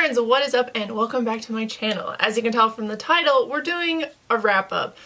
friends, what is up and welcome back to my channel. As you can tell from the title, we're doing a wrap up.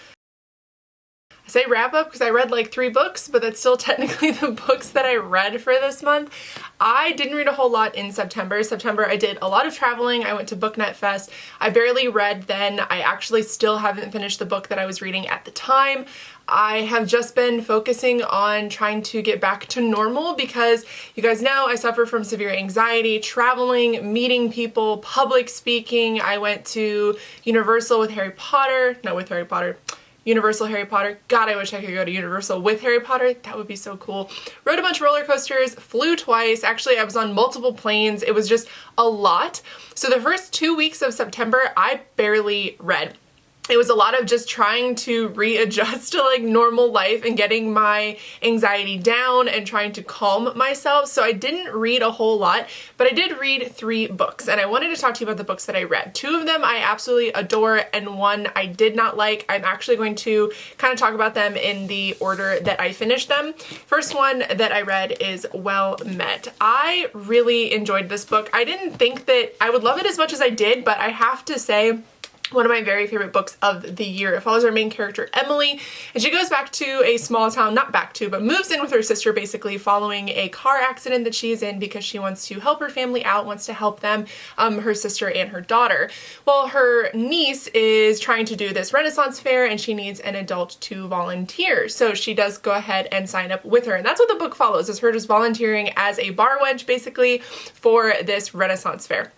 I say wrap up because I read like 3 books, but that's still technically the books that I read for this month. I didn't read a whole lot in September. I did a lot of traveling. I went to BookNet Fest. I barely read then. I actually still haven't finished the book that I was reading at the time. I have just been focusing on trying to get back to normal because you guys know I suffer from severe anxiety, traveling, meeting people, public speaking. I went to Universal with Harry Potter, not with Harry Potter, Universal Harry Potter. God, I wish I could go to Universal with Harry Potter. That would be so cool. Rode a bunch of roller coasters, flew twice. Actually, I was on multiple planes. It was just a lot. So the first 2 weeks of September, I barely read. It was a lot of just trying to readjust to like normal life and getting my anxiety down and trying to calm myself. So I didn't read a whole lot, but I did read 3 books and I wanted to talk to you about the books that I read. 2 of them I absolutely adore and 1 I did not like. I'm actually going to kind of talk about them in the order that I finished them. First one that I read is Well Met. I really enjoyed this book. I didn't think that I would love it as much as I did, but I have to say, one of my very favorite books of the year. It follows our main character, Emily, and she goes back to a small town, not back to, but moves in with her sister basically following a car accident that she is in because she wants to help her family out, wants to help them, her sister and her daughter. Well, her niece is trying to do this Renaissance fair and she needs an adult to volunteer. So she does go ahead and sign up with her. And that's what the book follows, is her just volunteering as a bar wench basically for this Renaissance fair.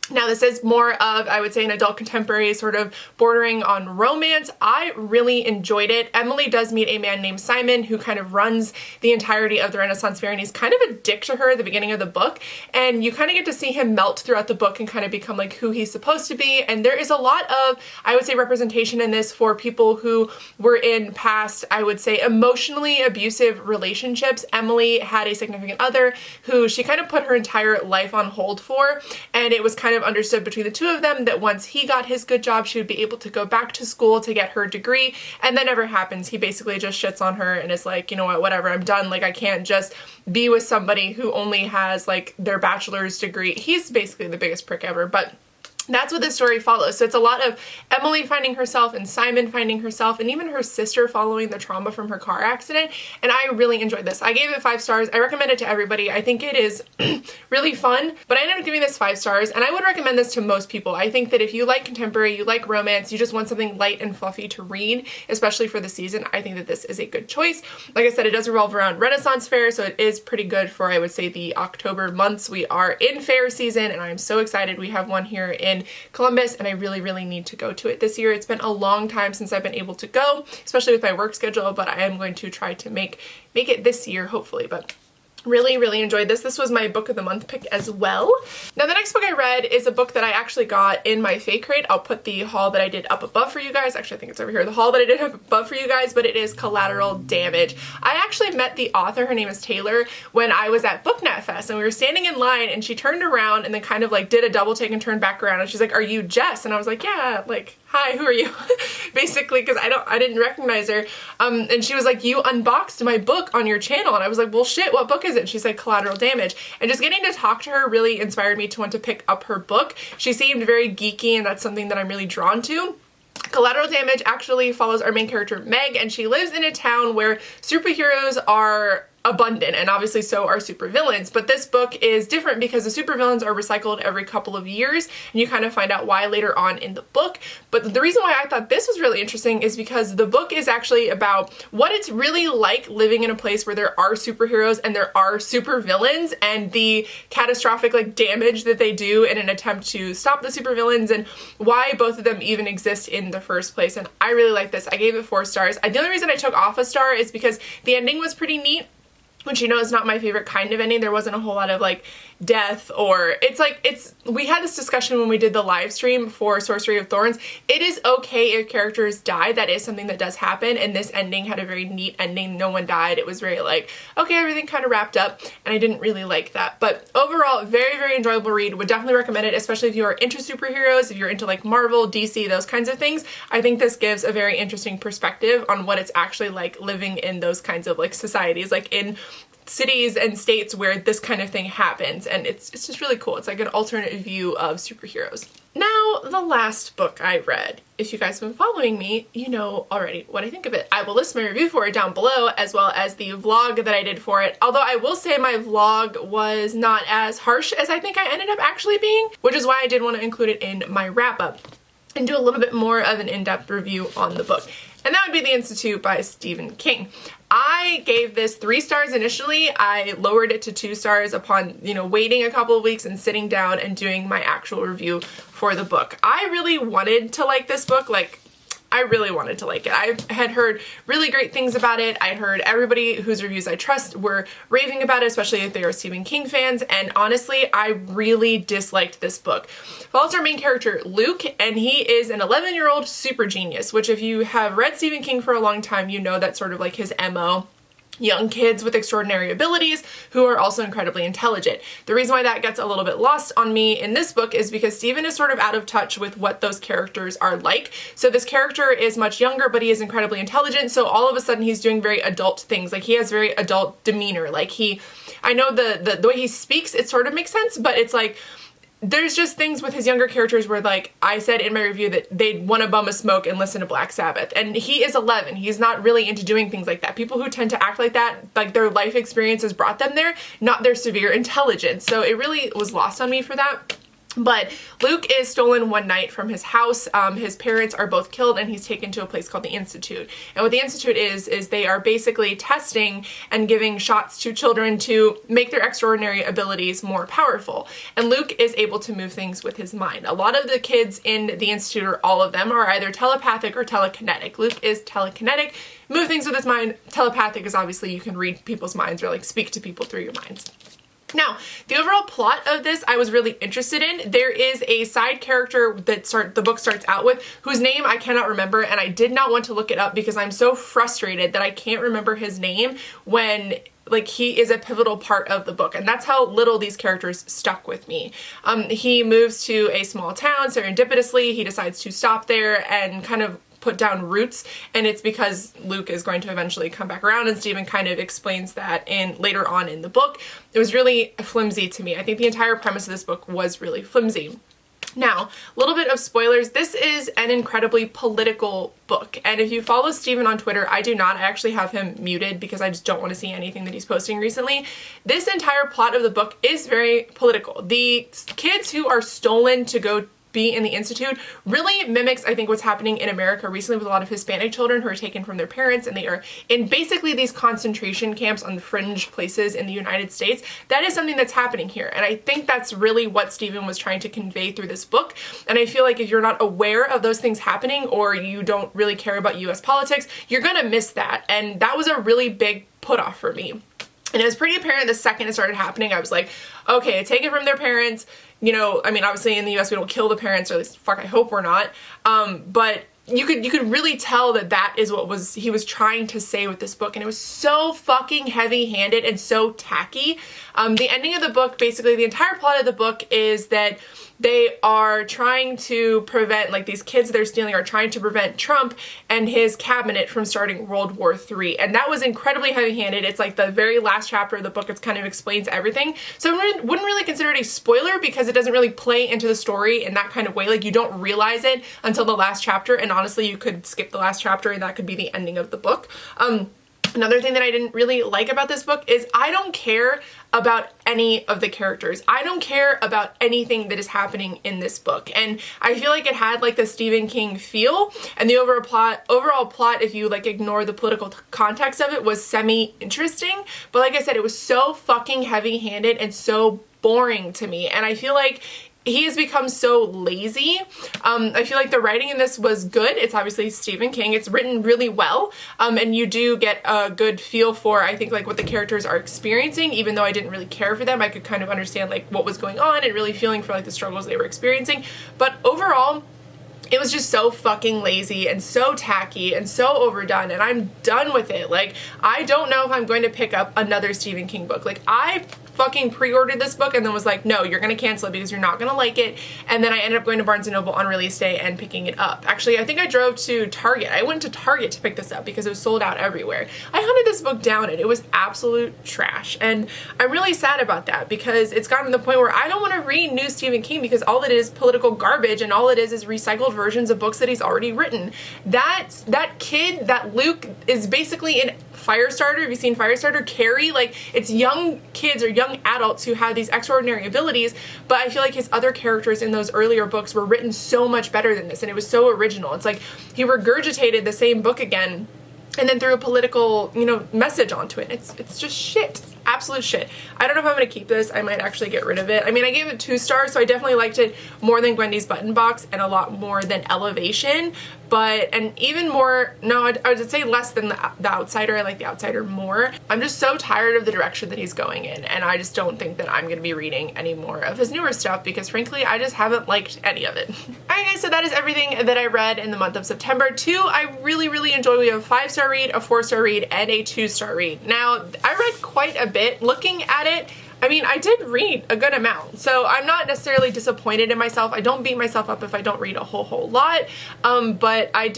Now this is more of, I would say, an adult contemporary sort of bordering on romance. I really enjoyed it. Emily does meet a man named Simon who kind of runs the entirety of the Renaissance Fair and he's kind of a dick to her at the beginning of the book, and you kind of get to see him melt throughout the book and kind of become like who he's supposed to be. And there is a lot of, I would say, representation in this for people who were in past, I would say, emotionally abusive relationships. Emily had a significant other who she kind of put her entire life on hold for, and it was kind of understood between the two of them that once he got his good job, she would be able to go back to school to get her degree, and that never happens. He basically just shits on her and is like, you know what, whatever, I'm done. Like, I can't just be with somebody who only has like their bachelor's degree. He's basically the biggest prick ever, but that's what this story follows. So it's a lot of Emily finding herself and Simon finding herself and even her sister following the trauma from her car accident. And I really enjoyed this. I gave it 5 stars. I recommend it to everybody. I think it is really fun, but I ended up giving this 5 stars and I would recommend this to most people. I think that if you like contemporary, you like romance, you just want something light and fluffy to read, especially for the season, I think that this is a good choice. Like I said, it does revolve around Renaissance Fair, so it is pretty good for, I would say, the October months. We are in fair season and I'm so excited. We have one here in Columbus and I really need to go to it this year. It's been a long time since I've been able to go, especially with my work schedule, but I am going to try to make it this year, hopefully. But really enjoyed this. This was my book of the month pick as well. Now the next book I read is a book that I actually got in my fake rate. I'll put the haul that I did up above for you guys. Actually, I think it's over here. The haul that I did up above for you guys, but it is Collateral Damage. I actually met the author, her name is Taylor, when I was at BookNet Fest and we were standing in line and she turned around and then kind of like did a double take and turned back around and she's like, "Are you Jess?" And I was like, "Yeah, like, hi, who are you?" Basically, because I didn't recognize her. And she was like, "You unboxed my book on your channel." And I was like, "Well, shit, what book is it?" And she said Collateral Damage. And just getting to talk to her really inspired me to want to pick up her book. She seemed very geeky and that's something that I'm really drawn to. Collateral Damage actually follows our main character, Meg, and she lives in a town where superheroes are abundant, and obviously so are supervillains, but this book is different because the supervillains are recycled every couple of years, and you kind of find out why later on in the book. But the reason why I thought this was really interesting is because the book is actually about what it's really like living in a place where there are superheroes and there are supervillains, and the catastrophic like damage that they do in an attempt to stop the supervillains, and why both of them even exist in the first place. And I really like this. I gave it 4 stars. The only reason I took off a star is because the ending was pretty neat, which, you know, is not my favorite kind of ending. There wasn't a whole lot of like death, or we had this discussion when we did the live stream for Sorcery of Thorns. It is okay if characters die. That is something that does happen, and this ending had a very neat ending. No one died. It was very like, okay, everything kind of wrapped up, and I didn't really like that. But overall, very enjoyable read. Would definitely recommend it, especially if you are into superheroes, if you're into like Marvel, DC, those kinds of things. I think this gives a very interesting perspective on what it's actually like living in those kinds of like societies, like in cities and states where this kind of thing happens, and it's just really cool. It's like an alternate view of superheroes. Now, the last book I read, if you guys have been following me, you know already what I think of it. I will list my review for it down below, as well as the vlog that I did for it. Although I will say my vlog was not as harsh as I think I ended up actually being, which is why I did want to include it in my wrap-up and do a little bit more of an in-depth review on the book. And that would be The Institute by Stephen King. I gave this 3 stars initially. I lowered it to 2 stars upon, waiting a couple of weeks and sitting down and doing my actual review for the book. I really wanted to like this book. I really wanted to like it. I had heard really great things about it. I heard everybody whose reviews I trust were raving about it, especially if they are Stephen King fans, and honestly, I really disliked this book. Follows our main character, Luke, and he is an 11-year-old super genius, which if you have read Stephen King for a long time, you know that's sort of like his MO. Young kids with extraordinary abilities who are also incredibly intelligent. The reason why that gets a little bit lost on me in this book is because Stephen is sort of out of touch with what those characters are like. So this character is much younger, but he is incredibly intelligent, so all of a sudden he's doing very adult things. Like, he has very adult demeanor. I know the way he speaks, it sort of makes sense, but it's like, there's just things with his younger characters where, like I said in my review, that they'd want to bum a smoke and listen to Black Sabbath. And he is 11. He's not really into doing things like that. People who tend to act like that, like their life experience has brought them there, not their severe intelligence. So it really was lost on me for that. But Luke is stolen one night from his house. His parents are both killed, and he's taken to a place called the Institute. And what the Institute is they are basically testing and giving shots to children to make their extraordinary abilities more powerful. And Luke is able to move things with his mind. A lot of the kids in the Institute, or all of them, are either telepathic or telekinetic. Luke is telekinetic, move things with his mind. Telepathic is obviously you can read people's minds or speak to people through your minds. Now, the overall plot of this I was really interested in. There is a side character that the book starts out with, whose name I cannot remember, and I did not want to look it up because I'm so frustrated that I can't remember his name when he is a pivotal part of the book, and that's how little these characters stuck with me. He moves to a small town serendipitously. He decides to stop there and kind of put down roots, and it's because Luke is going to eventually come back around, and Stephen kind of explains that later on in the book. It was really flimsy to me. I think the entire premise of this book was really flimsy. Now, a little bit of spoilers. This is an incredibly political book, and if you follow Stephen on Twitter, I do not. I actually have him muted because I just don't want to see anything that he's posting recently. This entire plot of the book is very political. The kids who are stolen to go be in the Institute really mimics, I think, what's happening in America recently with a lot of Hispanic children who are taken from their parents, and they are in basically these concentration camps on the fringe places in the United States. That is something that's happening here, and I think that's really what Stephen was trying to convey through this book. And I feel like if you're not aware of those things happening, or you don't really care about US politics, you're gonna miss that, and that was a really big put off for me. And it was pretty apparent the second it started happening. I was like, okay, taken from their parents. Obviously in the US we don't kill the parents, or at least, I hope we're not. But you could really tell that is what he was trying to say with this book, and it was so fucking heavy-handed and so tacky. The ending of the book, basically the entire plot of the book, is that they are trying to prevent, these kids they're stealing are trying to prevent Trump and his cabinet from starting World War III. And that was incredibly heavy-handed. It's the very last chapter of the book. It kind of explains everything. So I wouldn't really consider it a spoiler because it doesn't really play into the story in that kind of way. You don't realize it until the last chapter, and honestly, you could skip the last chapter and that could be the ending of the book. Another thing that I didn't really like about this book is I don't care about any of the characters. I don't care about anything that is happening in this book. And I feel like it had the Stephen King feel, and the overall plot, if you ignore the political context of it, was semi-interesting. But like I said, it was so fucking heavy-handed and so boring to me. And I feel like he has become so lazy. I feel like the writing in this was good. It's obviously Stephen King. It's written really well. And you do get a good feel for, I think, what the characters are experiencing. Even though I didn't really care for them, I could kind of understand what was going on and really feeling for the struggles they were experiencing. But overall, it was just so fucking lazy and so tacky and so overdone, and I'm done with it. I don't know if I'm going to pick up another Stephen King book. I fucking pre-ordered this book and then was like, no, you're gonna cancel it because you're not gonna like it. And then I ended up going to Barnes & Noble on release day and picking it up. Actually, I think I drove to Target. I went to Target to pick this up because it was sold out everywhere. I hunted this book down and it was absolute trash. And I'm really sad about that because it's gotten to the point where I don't want to read new Stephen King because all it is political garbage and all it is recycled versions of books that he's already written. That kid, that Luke, is basically in Firestarter. Have you seen Firestarter? Carrie, like, it's young kids or young adults who have these extraordinary abilities, but I feel like his other characters in those earlier books were written so much better than this, and it was so original. It's like he regurgitated the same book again and then threw a political, you know, message onto it. It's just shit. Absolute shit. I don't know if I'm gonna keep this. I might actually get rid of it. I mean, I gave it 2 stars, so I definitely liked it more than Gwendy's Button Box and a lot more than Elevation, and even more, no, I would say less than the Outsider. I like The Outsider more. I'm just so tired of the direction that he's going in, and I just don't think that I'm gonna be reading any more of his newer stuff because frankly, I just haven't liked any of it. Alright guys, so that is everything that I read in the month of September. 2 I really, really enjoyed. We have a 5-star read, a 4-star read, and a 2-star read. Now, I read quite a bit. Looking at it, I mean, I did read a good amount, so I'm not necessarily disappointed in myself. I don't beat myself up if I don't read a whole lot, but I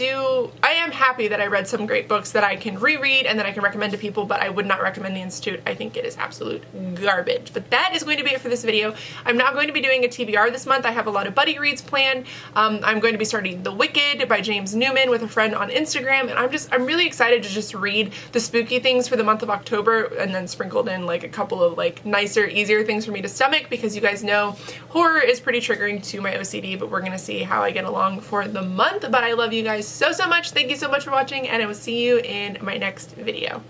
am happy that I read some great books that I can reread and that I can recommend to people, but I would not recommend The Institute. I think it is absolute garbage. But that is going to be it for this video. I'm not going to be doing a TBR this month. I have a lot of buddy reads planned. I'm going to be starting The Wicked by James Newman with a friend on Instagram, and I'm really excited to just read the spooky things for the month of October and then sprinkled in like a couple of like nicer, easier things for me to stomach because you guys know horror is pretty triggering to my OCD, but we're gonna see how I get along for the month. But I love you guys so much. Thank you so much for watching, and I will see you in my next video.